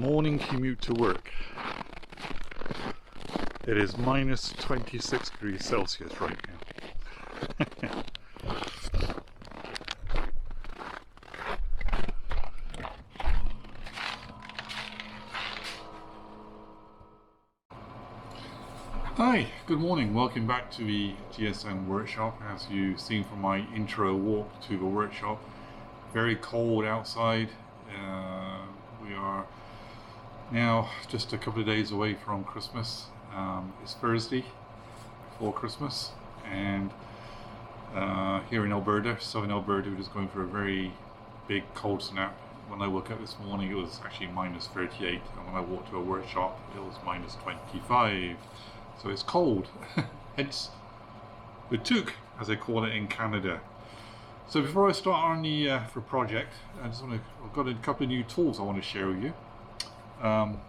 morning commute to work. It is minus 26 degrees Celsius right now. Hi, good morning. Welcome back to the GSM workshop. As you've seen from my intro walk to the workshop, very cold outside. We are now just a couple of days away from Christmas. It's Thursday before Christmas, and here in Alberta, southern Alberta, we're just going for a very big cold snap. When I woke up this morning, it was actually minus 38, and when I walked to a workshop, it was minus 25. So it's cold, hence the toque, as they call it in Canada. So before I start on the project, I've got a couple of new tools I want to share with you. One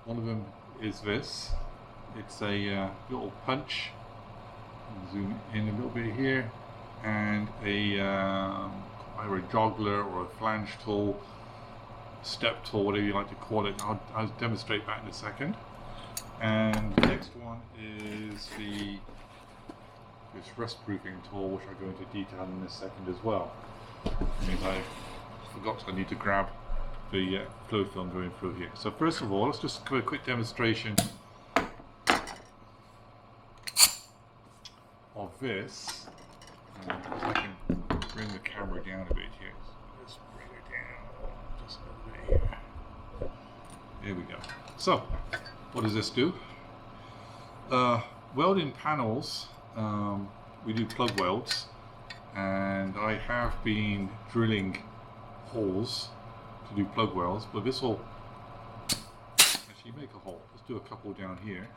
of them is this. It's a little punch. Zoom in a little bit here, and either a joggler or a flange tool, step tool, whatever you like to call it. I'll demonstrate that in a second. And the next one is this rust proofing tool, which I'll go into detail in a second as well. I forgot I need to grab the flow film going through here. So first of all, let's just do a quick demonstration of this. If I can bring the camera down a bit here. Let's bring it down just a little bit here. There we go. So what does this do? Welding panels, we do plug welds, and I have been drilling holes to do plug welds, but this will actually make a hole. Let's do a couple down here.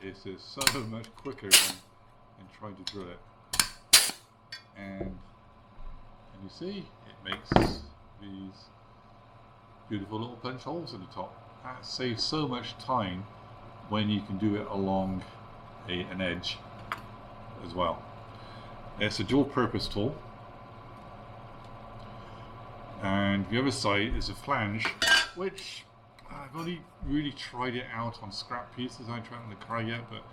This is so much quicker than trying to drill it. And you see, it makes these beautiful little punch holes at the top. That saves so much time when you can do it along an edge as well. It's a dual purpose tool, and the other side is a flange, which I've only really tried it out on scrap pieces. I haven't tried it in the car yet, but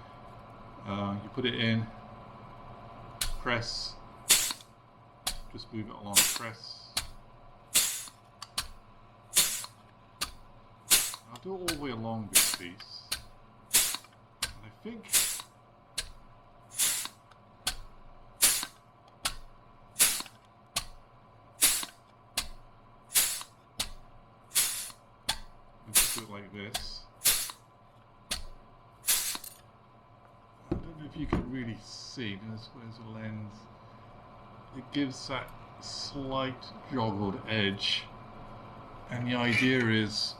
you put it in, press, just move it along, press. I'll do it all the way along this piece, and I think let's do it like this. I don't know if you can really see, where's the lens? It gives that slight joggled edge, and the idea is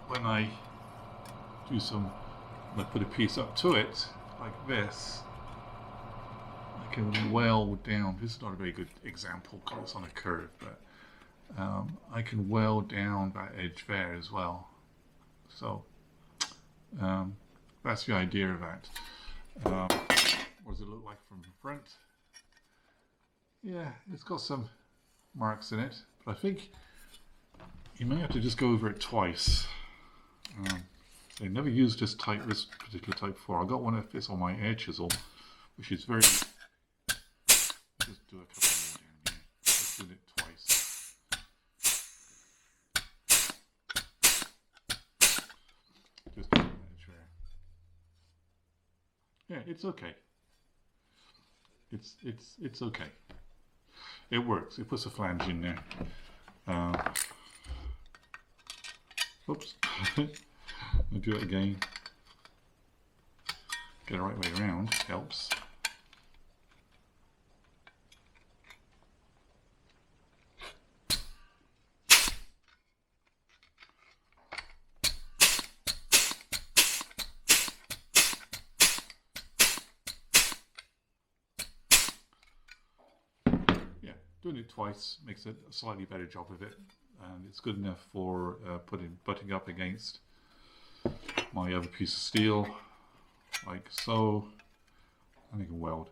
when I put a piece up to it like this, I can weld down. This is not a very good example because it's on a curve, but I can weld down that edge there as well. So that's the idea of that. What does it look like from the front? Yeah, it's got some marks in it, but I think you may have to just go over it twice. I never used this particular type before. I got one that fits on my air chisel, which is very. Just do a couple more down here. Just do it twice. Just do an edge there. Yeah, it's okay. It's okay. It works. It puts a flange in there. Oops. I'll do it again. Get the right way around helps. Yeah, doing it twice makes it a slightly better job of it. And it's good enough for butting up against my other piece of steel, like so, and you can weld.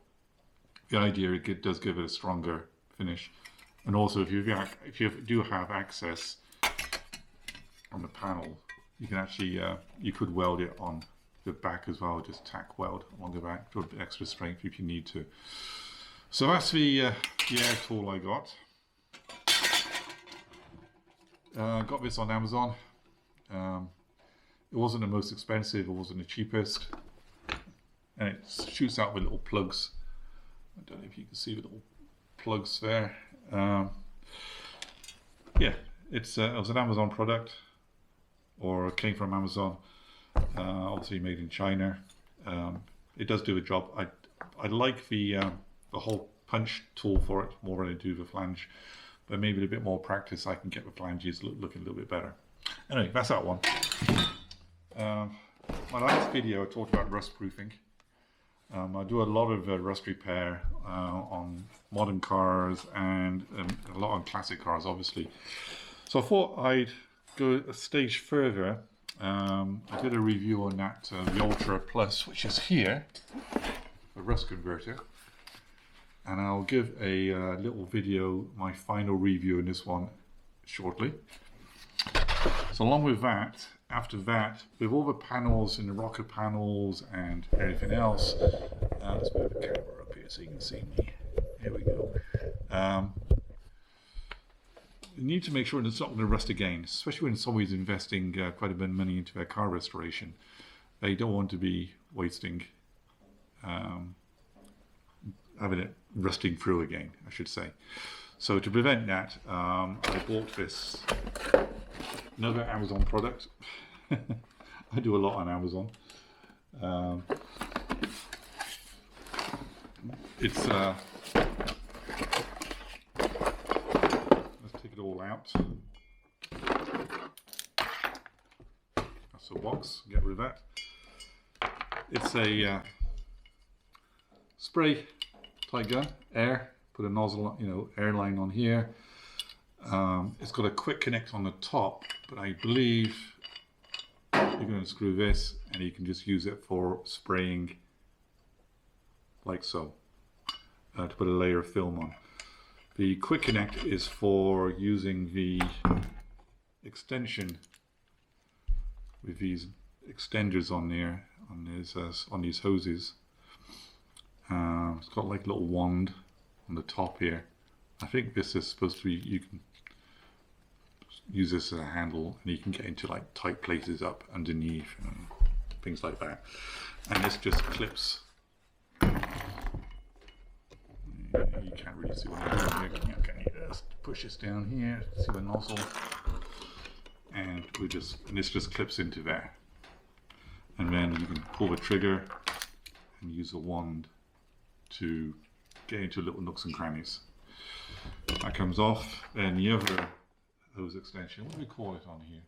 The idea, it does give it a stronger finish. And also, if you do have access on the panel, you can actually you could weld it on the back as well. Just tack weld along the back for a bit extra strength if you need to. So that's the air tool I got. Got this on Amazon. It wasn't the most expensive, it wasn't the cheapest, and it shoots out with little plugs. I don't know if you can see the little plugs there. Yeah, it was an Amazon product, or it came from Amazon. Obviously made in China. It does do a job. I like the whole punch tool for it more than I do the flange, but maybe with a bit more practice I can get the flanges looking a little bit better. Anyway, that's that one. My last video I talked about rust proofing. I do a lot of rust repair on modern cars and a lot on classic cars, obviously. So I thought I'd go a stage further. I did a review on that, the Ultra Plus, which is here, a rust converter. And I'll give a little video, my final review in this one shortly. So along with that, after that, with all the panels and the rocker panels and everything else, let's move the camera up here so you can see me. Here we go. You need to make sure that it's not going to rust again, especially when somebody's investing quite a bit of money into their car restoration. They don't want to be wasting, having it rusting through again, I should say. So to prevent that, I bought this, another Amazon product. I do a lot on Amazon. It's let's take it all out. That's a box. Get rid of that. It's a spray tight gun, air. Put a nozzle, air line on here. It's got a quick connect on the top, but I believe you're going to screw this, and you can just use it for spraying, like so, to put a layer of film on. The quick connect is for using the extension with these extenders on there, on these hoses. It's got like a little wand on the top here. I think this is supposed to be, you can use this as a handle and you can get into like tight places up underneath and things like that. And this just clips. You can't really see what I'm doing here. Okay, just push this down here, see the nozzle, and this just clips into there. And then you can pull the trigger and use a wand to get into little nooks and crannies. That comes off. Then the other hose extension, what do we call it on here?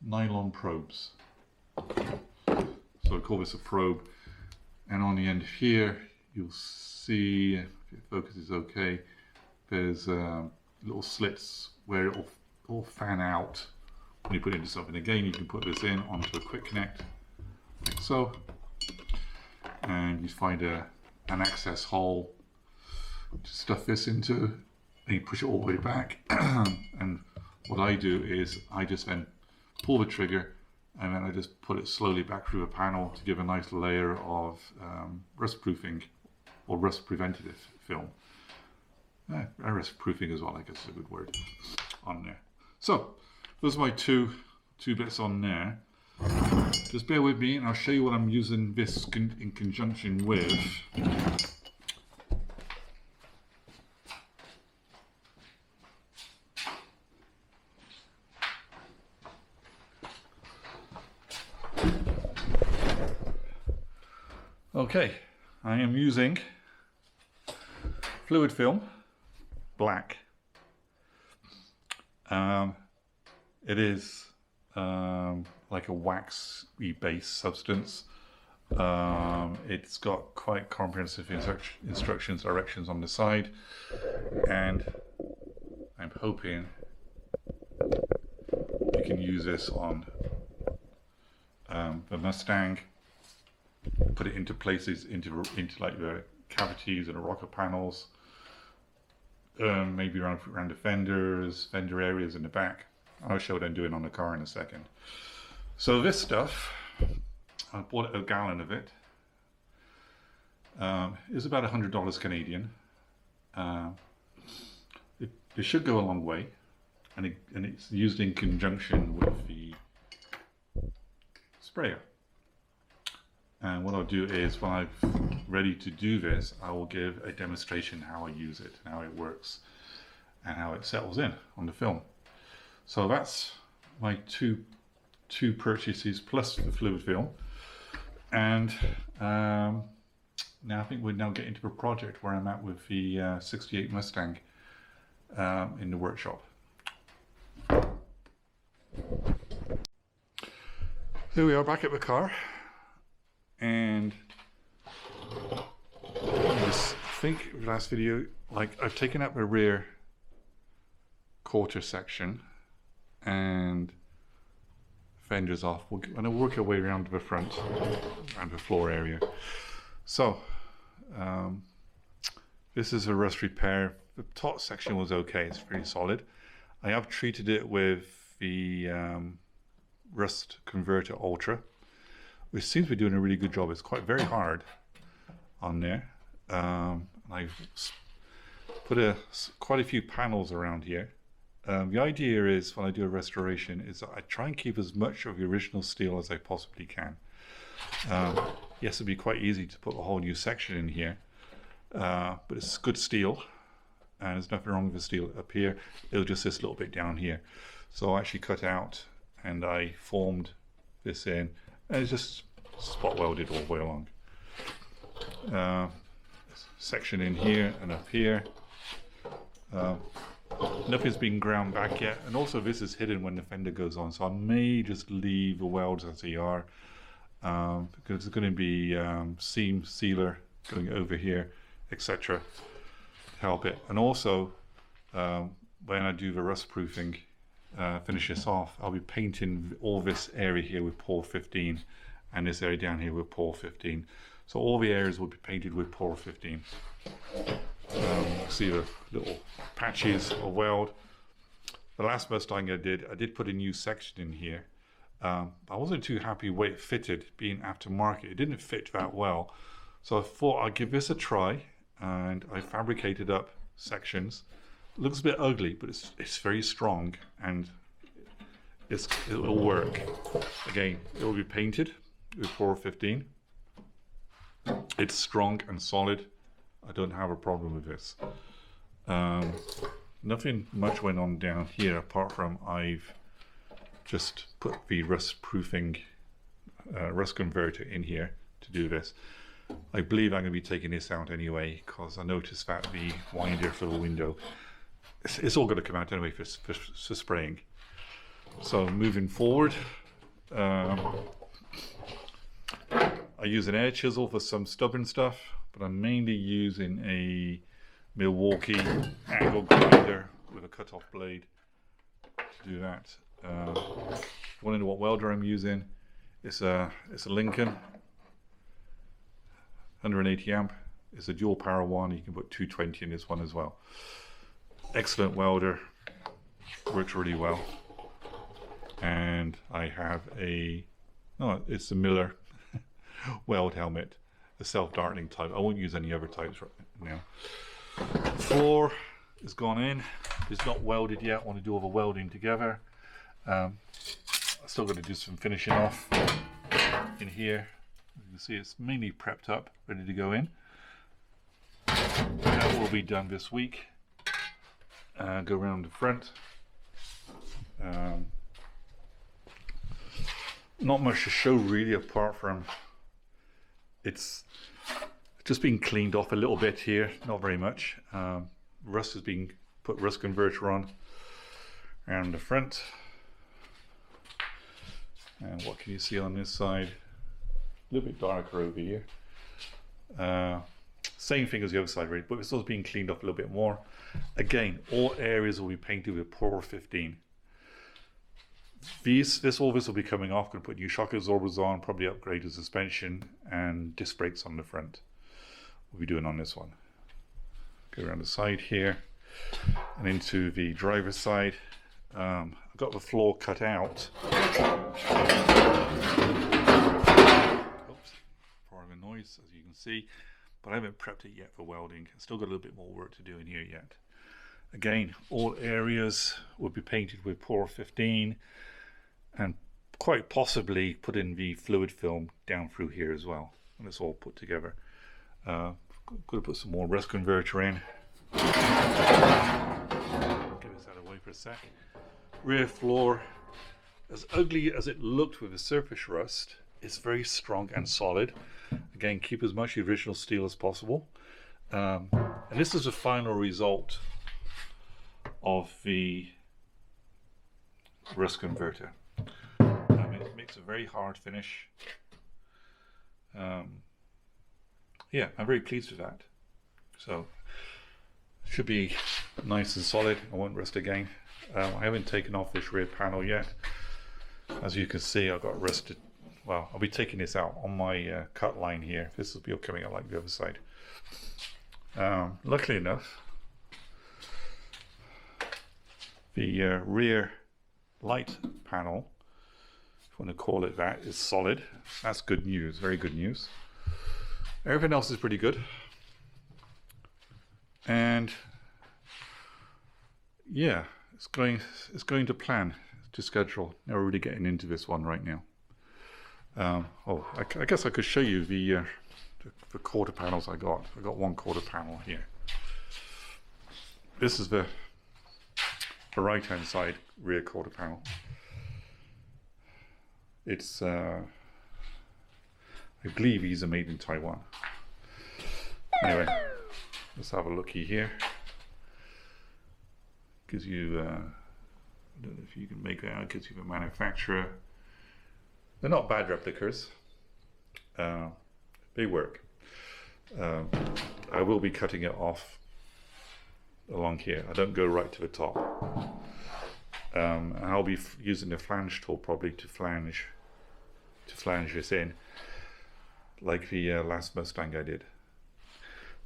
Nylon probes. So I call this a probe. And on the end here, you'll see, if the focus is okay, there's little slits where it'll all fan out when you put it into something. Again, you can put this in onto a quick connect, like so. And you find an access hole to stuff this into, and you push it all the way back. And what I do is I just then pull the trigger, and then I just put it slowly back through the panel to give a nice layer of rust proofing or rust preventative film. Rust proofing as well, I guess is a good word, on there. So those are my two bits on there. Just bear with me and I'll show you what I'm using this in conjunction with. Okay, I am using fluid film, black. It is like a waxy base substance. It's got quite comprehensive instructions, directions on the side, and I'm hoping you can use this on the Mustang, put it into places, into like cavities and the rocker panels, maybe around the fender areas in the back. I'll show what I'm doing on the car in a second. So this stuff, I bought a gallon of it. It's about $100 Canadian. It should go a long way, and it's used in conjunction with the sprayer. And what I'll do is, when I'm ready to do this, I will give a demonstration how I use it, how it works, and how it settles in on the film. So that's my two purchases plus the fluid film. And now I think we're now getting to the project where I'm at with the 68 Mustang in the workshop. Here we are back at the car, and I think in the last video, like, I've taken out the rear quarter section and fenders off. We're going to work our way around to the front, around the floor area. So this is a rust repair. The top section was okay, it's pretty solid. I have treated it with the Rust Converter Ultra, which seems to be doing a really good job. It's very hard on there. I've put quite a few panels around here. The idea is, when I do a restoration, is that I try and keep as much of the original steel as I possibly can. Yes, it'd be quite easy to put a whole new section in here, but it's good steel, and there's nothing wrong with the steel up here. It'll just this little bit down here. So I actually cut out and I formed this in, and it's just spot welded all the way along. Section in here and up here. Nothing's been ground back yet, and also this is hidden when the fender goes on, so I may just leave the welds as they are, because there's going to be seam sealer going over here, etc. to help it. And also when I do the rust proofing, finish this off, I'll be painting all this area here with Por 15 and this area down here with Por 15. So all the areas will be painted with Por 15. See the little patches of weld. The last Mustang I did put a new section in here. I wasn't too happy the way it fitted, being aftermarket. It didn't fit that well. So I thought I'd give this a try, and I fabricated up sections. It looks a bit ugly, but it's very strong, and it'll work. Again, it will be painted with Por 15. It's strong and solid. I don't have a problem with this. Nothing much went on down here, apart from I've just put the rust proofing rust converter in here to do this. I believe I'm going to be taking this out anyway, because I noticed that the winder for the window, it's all going to come out anyway for spraying. So moving forward, I use an air chisel for some stubborn stuff, but I'm mainly using a Milwaukee angle grinder with a cut-off blade to do that. If you want to know what welder I'm using, it's a Lincoln 180 amp. It's a dual power one. You can put 220 in this one as well. Excellent welder, works really well. And I have it's a Miller weld helmet, the self-dartening type. I won't use any other types right now. Floor is gone in. It's not welded yet. I want to do all the welding together. I'm still going to do some finishing off in here. You can see it's mainly prepped up, ready to go in. That will be done this week. Go around the front. Not much to show really, apart from it's just been cleaned off a little bit here, not very much. Rust has been put rust converter on around the front. And what can you see on this side? A little bit darker over here. Same thing as the other side really, but it's also being cleaned up a little bit more. Again, all areas will be painted with Por 15. All this will be coming off. Going to put new shock absorbers on, probably upgrade the suspension and disc brakes on the front. we'll be doing on this one. Go around the side here and into the driver's side. I've got the floor cut out. Oops, part of a noise, as you can see, but I haven't prepped it yet for welding. I've still got a little bit more work to do in here yet. Again, all areas will be painted with Por 15 and quite possibly put in the fluid film down through here as well when it's all put together. Going to put some more rust converter in. Get this out of the way for a sec. Rear floor, as ugly as it looked with the surface rust, it's very strong and solid. Again, keep as much original steel as possible. And this is the final result of the rust converter. It makes a very hard finish. Yeah, I'm very pleased with that. So should be nice and solid. I won't rust again. I haven't taken off this rear panel yet. As you can see, I've got rusted. Well, I'll be taking this out on my cut line here. This will be coming out like the other side. Luckily enough, the rear light panel, if you want to call it that, is solid. That's good news, very good news. Everything else is pretty good. And yeah, it's going to plan, to schedule. Now we're really getting into this one right now. I guess I could show you the quarter panels I got. I got one quarter panel here. This is the right hand side rear quarter panel. It's I believe these are made in Taiwan. Anyway, let's have a looky here. Gives you I don't know if you can make that out. Gives you the manufacturer. They're not bad replicas. They work. I will be cutting it off along here. I don't go right to the top. And I'll be using the flange tool probably to flange this in, like the last Mustang I did.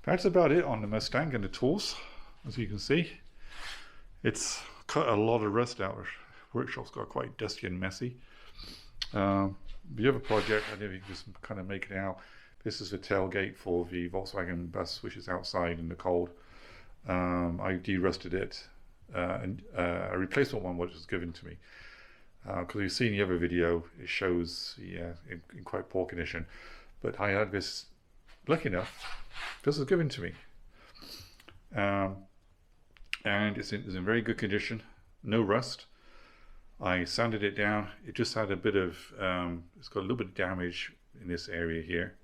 That's about it on the Mustang and the tools. As you can see, it's cut a lot of rust out. The workshop's got quite dusty and messy. The other project, I don't know if you can just kind of make it out. This is the tailgate for the Volkswagen bus, which is outside in the cold. I de-rusted it, and a replacement one was given to me. Because you've seen the other video, it shows in quite poor condition. But I had this, lucky enough, this was given to me. And it's in very good condition, no rust. I sanded it down. It just had a bit of, it's got a little bit of damage in this area here.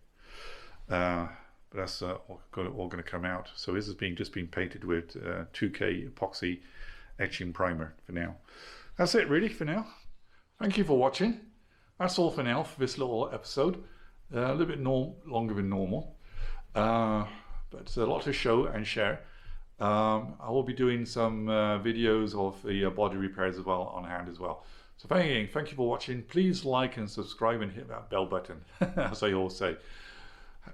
But that's all going to come out. So this is just being painted with 2K epoxy etching primer for now. That's it really for now. Thank you for watching. That's all for now for this little episode. A little bit longer than normal. But it's a lot to show and share. I will be doing some videos of the body repairs as well on hand as well. So thank you for watching. Please like and subscribe and hit that bell button, as I always say.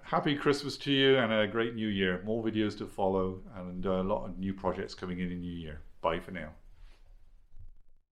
Happy Christmas to you and a great new year. More videos to follow and a lot of new projects coming in the new year. Bye for now.